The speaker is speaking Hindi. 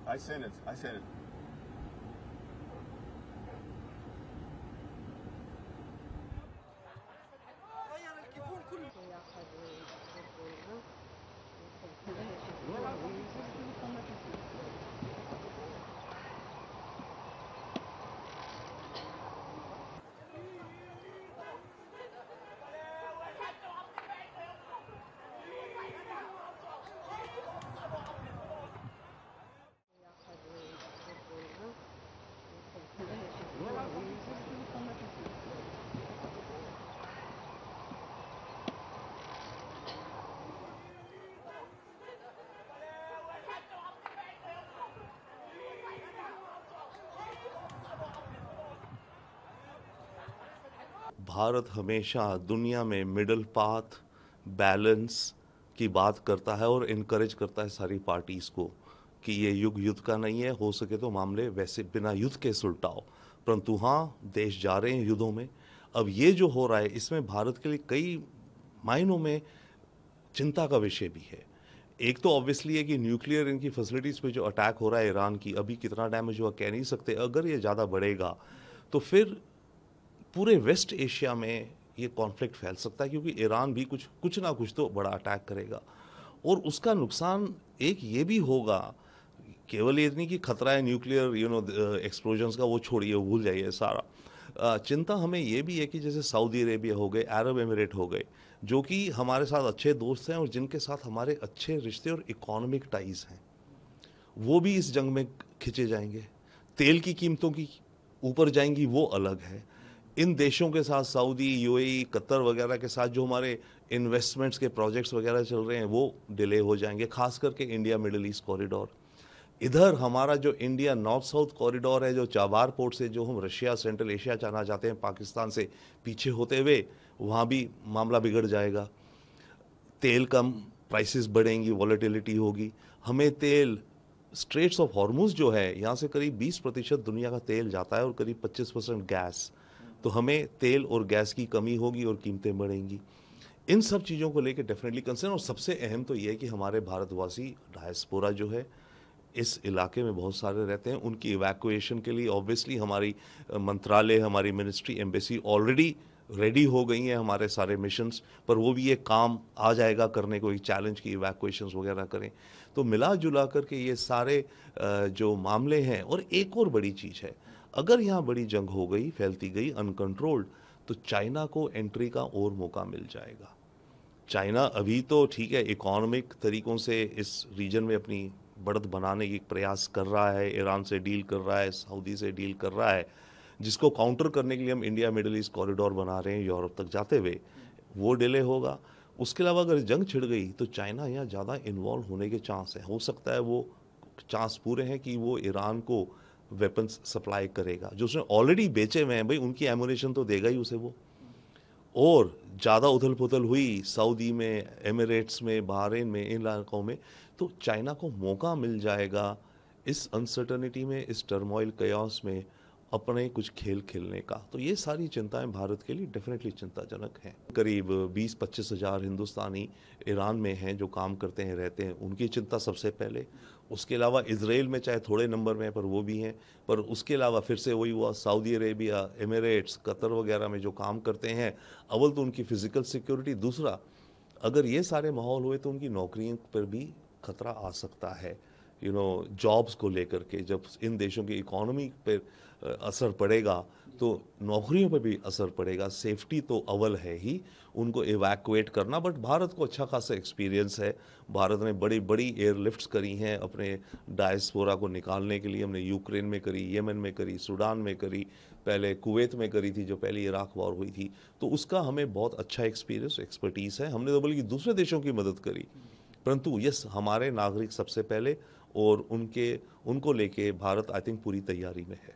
I sent it. I sent it. Bharat हमेशा दुनिया में मिडल पाथ बैलेंस की बात करता है और इनकरेज करता है सारी पार्टीज को कि ये युग युद्ध का नहीं है, हो सके तो मामले वैसे बिना युद्ध के सुलटाओ। परंतु हाँ, देश जा रहे हैं युद्धों में। अब ये जो हो रहा है इसमें भारत के लिए कई मायनों में चिंता का विषय भी है। एक तो ऑब्वियसली है कि न्यूक्लियर इनकी फैसिलिटीज़ पे जो अटैक हो रहा है ईरान की, अभी कितना डैमेज हुआ कह नहीं सकते। अगर ये ज़्यादा बढ़ेगा तो फिर पूरे वेस्ट एशिया में ये कॉन्फ्लिक्ट फैल सकता है, क्योंकि ईरान भी कुछ ना कुछ तो बड़ा अटैक करेगा और उसका नुकसान एक ये भी होगा। केवल ये नहीं कि खतरा है न्यूक्लियर एक्सप्लोजन्स का, वो छोड़िए, वो भूल जाइए सारा। चिंता हमें ये भी है कि जैसे सऊदी अरेबिया हो गए, अरब एमिरेट हो गए, जो कि हमारे साथ अच्छे दोस्त हैं और जिनके साथ हमारे अच्छे रिश्ते और इकोनॉमिक टाइज हैं, वो भी इस जंग में खिंचे जाएंगे। तेल की कीमतों की ऊपर जाएंगी, वो अलग है। इन देशों के साथ सऊदी, यूएई, कतर वगैरह के साथ जो हमारे इन्वेस्टमेंट्स के प्रोजेक्ट्स वगैरह चल रहे हैं वो डिले हो जाएंगे, खास करके इंडिया मिडिल ईस्ट कॉरिडोर। इधर हमारा जो इंडिया नॉर्थ साउथ कॉरिडोर है, जो चाबार पोर्ट से जो हम रशिया, सेंट्रल एशिया जाना चाहते हैं पाकिस्तान से पीछे होते हुए, वहाँ भी मामला बिगड़ जाएगा। तेल कम, प्राइसेस बढ़ेंगी, वॉलेटिलिटी होगी। हमें तेल स्ट्रेट्स ऑफ हॉर्मुज जो है, यहाँ से करीब 20% दुनिया का तेल जाता है और करीब 25% गैस। तो हमें तेल और गैस की कमी होगी और कीमतें बढ़ेंगी। इन सब चीज़ों को लेकर डेफिनेटली कंसर्न। और सबसे अहम तो ये है कि हमारे भारतवासी डायस्पोरा जो है इस इलाके में बहुत सारे रहते हैं, उनकी इवैक्यूएशन के लिए ऑब्वियसली हमारी मंत्रालय, हमारी मिनिस्ट्री, एम्बेसी ऑलरेडी रेडी हो गई हैं, हमारे सारे मिशंस पर। वो भी ये काम आ जाएगा करने को, एक चैलेंज की इवैक्यूएशंस वगैरह करें। तो मिला जुला करके ये सारे जो मामले हैं। और एक और बड़ी चीज़ है, अगर यहाँ बड़ी जंग हो गई, फैलती गई अनकंट्रोल्ड, तो चाइना को एंट्री का और मौका मिल जाएगा। चाइना अभी तो ठीक है, इकोनॉमिक तरीक़ों से इस रीजन में अपनी बढ़त बनाने की प्रयास कर रहा है, ईरान से डील कर रहा है, सऊदी से डील कर रहा है, जिसको काउंटर करने के लिए हम इंडिया मिडिल ईस्ट कॉरिडोर बना रहे हैं यूरोप तक जाते हुए। वो डिले होगा। उसके अलावा अगर जंग छिड़ गई तो चाइना यहाँ ज़्यादा इन्वॉल्व होने के चांस है। हो सकता है वो चांस पूरे हैं कि वो ईरान को वेपन्स सप्लाई करेगा, जो उसने ऑलरेडी बेचे हुए हैं। भाई उनकी एमुनेशन तो देगा ही उसे वो। और ज़्यादा उथल पुथल हुई सऊदी में, एमिरेट्स में, बहरीन में, इन इलाकों में, तो चाइना को मौका मिल जाएगा इस अनसर्टनिटी में, इस टर्मोइल कयास में अपने कुछ खेल खेलने का। तो ये सारी चिंताएं भारत के लिए डेफिनेटली चिंताजनक हैं। करीब 20-25 हज़ार हिंदुस्तानी ईरान में हैं जो काम करते हैं, रहते हैं, उनकी चिंता सबसे पहले। उसके अलावा इजराइल में चाहे थोड़े नंबर में, पर वो भी हैं। पर उसके अलावा फिर से वही हुआ, सऊदी अरेबिया, एमिरेट्स, कतर वगैरह में जो काम करते हैं, अव्वल तो उनकी फ़िज़िकल सिक्योरिटी, दूसरा अगर ये सारे माहौल हुए तो उनकी नौकरियों पर भी खतरा आ सकता है। जॉब्स को लेकर के जब इन देशों की इकोनॉमी पर असर पड़ेगा तो नौकरियों पर भी असर पड़ेगा। सेफ्टी तो अव्वल है ही, उनको इवैक्यूएट करना। बट भारत को अच्छा खासा एक्सपीरियंस है। भारत ने बड़ी बड़ी एयरलिफ्ट्स करी हैं अपने डायस्पोरा को निकालने के लिए। हमने यूक्रेन में करी, यमन में करी, सूडान में करी, पहले कुवैत में करी थी जो पहली इराक वॉर हुई थी। तो उसका हमें बहुत अच्छा एक्सपीरियंस, एक्सपर्टीज़ है। हमने तो बल्कि दूसरे देशों की मदद करी, परंतु यस, हमारे नागरिक सबसे पहले, और उनको लेके भारत आई थिंक पूरी तैयारी में है।